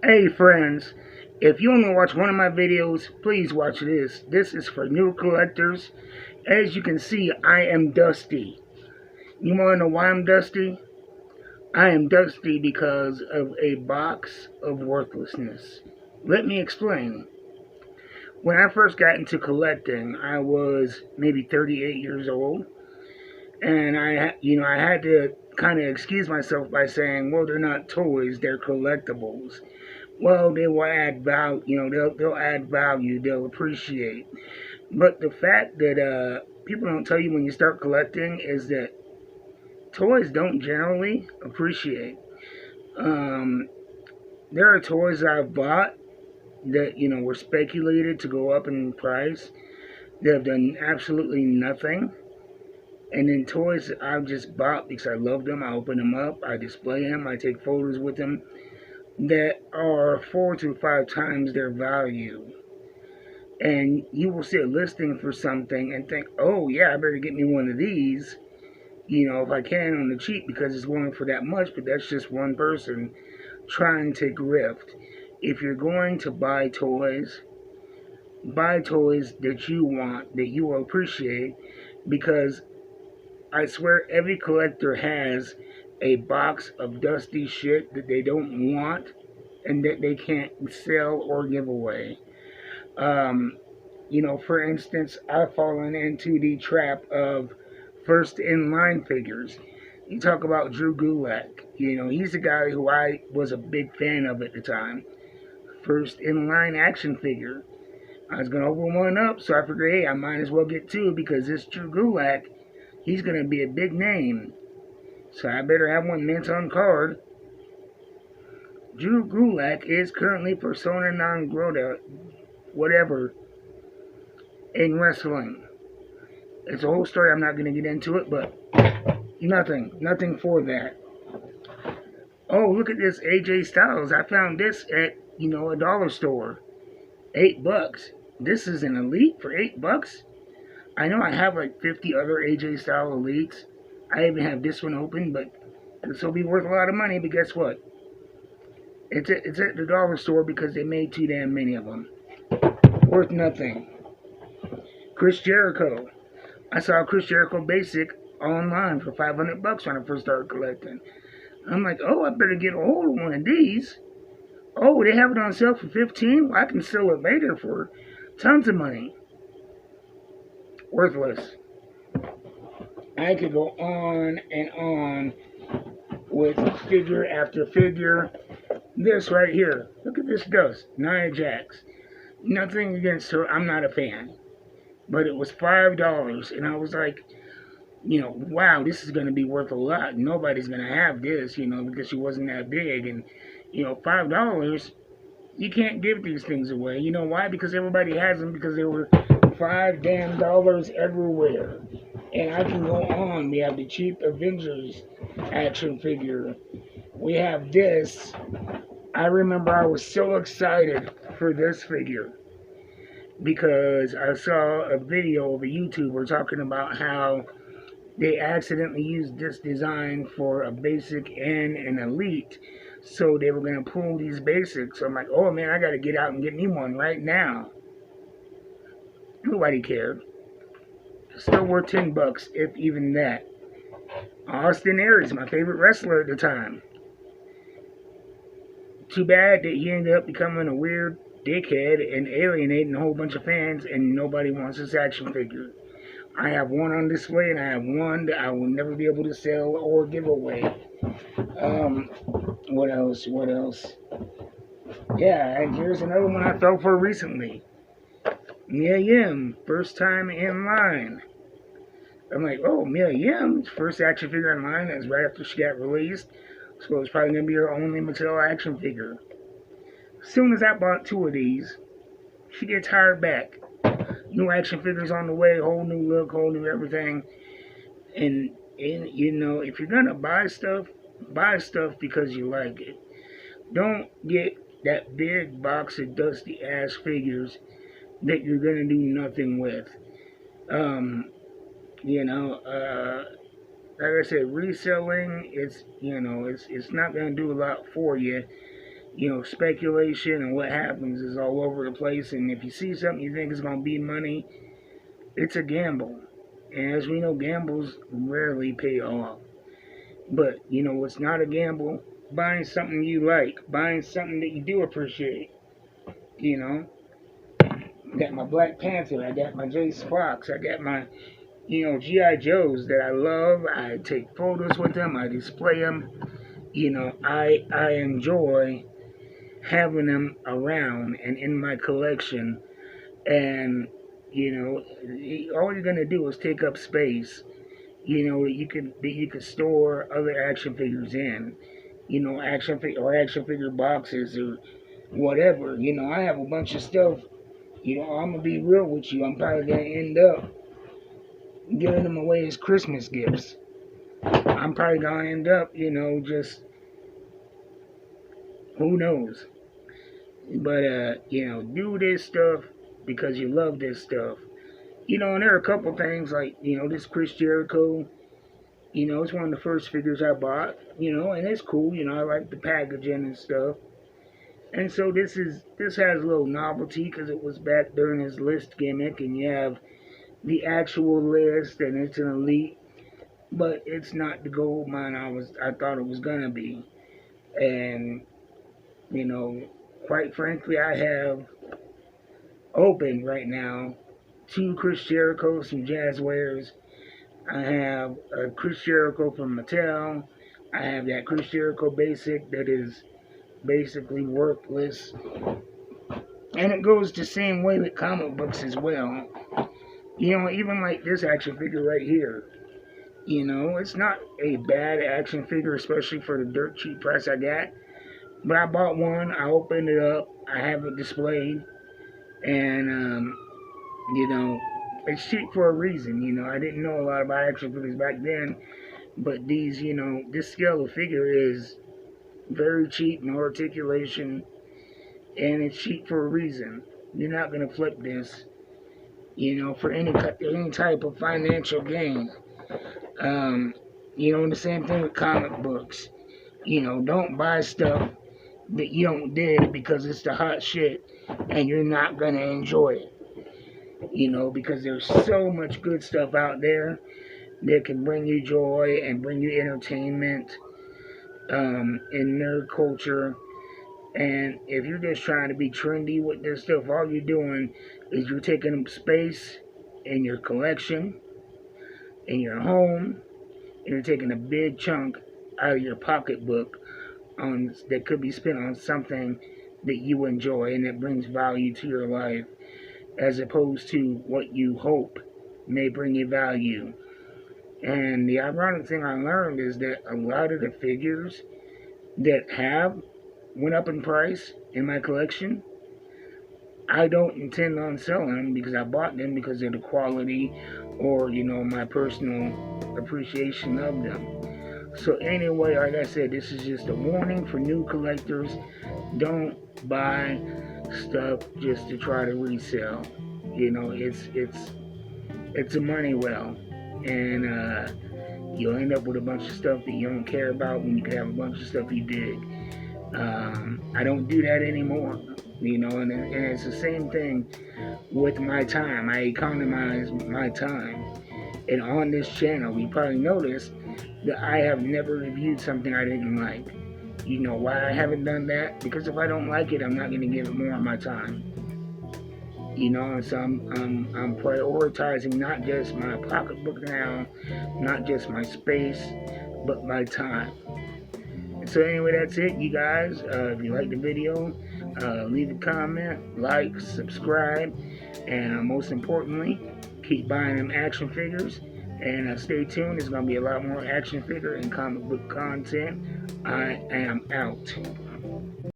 Hey friends, if you only watch one of my videos, please watch this. This is for new collectors. As you can see, I am dusty. You want to know why I'm dusty? I am dusty because of a box of worthlessness. Let me explain. When I first got into collecting, I was maybe 38 years old, and I had to kind of excuse myself by saying, well, they're not toys, they're collectibles. Well, they will add value. They'll add value. They'll appreciate. But the fact that people don't tell you when you start collecting is that toys don't generally appreciate. Um, there are toys I've bought that were speculated to go up in price. That have done absolutely nothing. And then toys that I've just bought because I love them. I open them up. I display them. I take photos with them. That are 4 to 5 times their value. And you will see a listing for something and think, oh yeah, I better get me one of these, if I can on the cheap because it's going for that much, but that's just one person trying to grift. If you're going to buy toys that you want, that you will appreciate, because I swear every collector has a box of dusty shit that they don't want and that they can't sell or give away. Um, for instance, I've fallen into the trap of first in line figures. You talk about Drew Gulak. He's a guy who I was a big fan of at the time. First in line action figure. I was gonna open one up, so I figured, hey, I might as well get two because this Drew Gulak, he's gonna be a big name. So I better have one mint on card. Drew Gulak is currently persona non grata, whatever, in wrestling. It's a whole story. I'm not going to get into it, but nothing for that. Oh, look at this AJ Styles. I found this at, a dollar store. $8. This is an elite for $8. I know I have like 50 other AJ Styles elites. I even have this one open, but this will be worth a lot of money. But guess what? It's at the dollar store because they made too damn many of them. Worth nothing. Chris Jericho. I saw a Chris Jericho Basic online for $500 when I first started collecting. I'm like, oh, I better get a hold of one of these. Oh, they have it on sale for $15. Well, I can sell it later for tons of money. Worthless. I could go on and on with figure after figure. This right here. Look at this dust. Nia Jax. Nothing against her. I'm not a fan. But it was $5. And I was like, wow, this is going to be worth a lot. Nobody's going to have this, because she wasn't that big. And, $5, you can't give these things away. You know why? Because everybody has them because they were $5 everywhere. And I can go on. We have the cheap Avengers action figure. We have this. I remember I was so excited for this figure because I saw a video of a YouTuber talking about how they accidentally used this design for a basic and an elite. So they were going to pull these basics. So I'm like, oh man, I got to get out and get me one right now. Nobody cared. Still worth $10, if even that. Austin Aries, my favorite wrestler at the time. Too bad that he ended up becoming a weird dickhead and alienating a whole bunch of fans, and nobody wants this action figure. I have one on display, and I have one that I will never be able to sell or give away. What else? What else? Yeah, and here's another one I fell for recently. Mia Yim, first time in line. I'm like, oh, Mia Yim's first action figure in line. That's right after she got released. So it's probably going to be her only Mattel action figure. As soon as I bought two of these, she gets hired back. New action figures on the way, whole new look, whole new everything. And if you're going to buy stuff because you like it. Don't get that big box of dusty ass figures that you're going to do nothing with. Like I said, reselling, it's not going to do a lot for you. speculation and what happens is all over the place. And if you see something you think is going to be money, it's a gamble. And as we know, gambles rarely pay off. But, what's not a gamble? Buying something you like, buying something that you do appreciate. You know, I got my Black Panther, I got my Jace Fox, I got my, G.I. Joes that I love. I take photos with them, I display them. I enjoy having them around and in my collection. And, all you're going to do is take up space. You could store other action figures in, action figure boxes or whatever. I have a bunch of stuff. I'm gonna be real with you. I'm probably gonna end up giving them away as Christmas gifts. I'm probably gonna end up, just who knows. But do this stuff because you love this stuff. And there are a couple things like, this Chris Jericho. It's one of the first figures I bought. And it's cool. I like the packaging and stuff. And so this has a little novelty because it was back during his list gimmick, and you have the actual list, and it's an elite, but it's not the gold mine I thought it was gonna be. And quite frankly, I have open right now 2 Chris Jericho, some Jazzwares. I have a Chris Jericho from Mattel. I have that Chris Jericho basic that is basically worthless. And it goes the same way with comic books as well. Even like this action figure right here. It's not a bad action figure, especially for the dirt cheap price I got. But I bought one, I opened it up, I have it displayed, and it's cheap for a reason. I didn't know a lot about action figures back then, but this scale of figure is very cheap, no articulation, and it's cheap for a reason. You're not gonna flip this, for any type of financial gain. And the same thing with comic books. Don't buy stuff that you don't dig because it's the hot shit and you're not gonna enjoy it. Because there's so much good stuff out there that can bring you joy and bring you entertainment in nerd culture. And if you're just trying to be trendy with this stuff, all you're doing is you're taking up space in your collection, in your home, and you're taking a big chunk out of your pocketbook that could be spent on something that you enjoy and that brings value to your life, as opposed to what you hope may bring you value. And the ironic thing I learned is that a lot of the figures that have went up in price in my collection, I don't intend on selling them because I bought them because of the quality or, my personal appreciation of them. So anyway, like I said, this is just a warning for new collectors. Don't buy stuff just to try to resell. It's a money well. And you'll end up with a bunch of stuff that you don't care about when you can have a bunch of stuff you dig. I don't do that anymore, and it's the same thing with my time. I economize my time. And on this channel, you probably noticed that I have never reviewed something I didn't like. You know why I haven't done that? Because if I don't like it, I'm not going to give it more of my time. And so I'm prioritizing not just my pocketbook now, not just my space, but my time. So anyway, that's it, you guys. If you like the video, leave a comment, like, subscribe, and most importantly, keep buying them action figures. And stay tuned. There's going to be a lot more action figure and comic book content. I am out.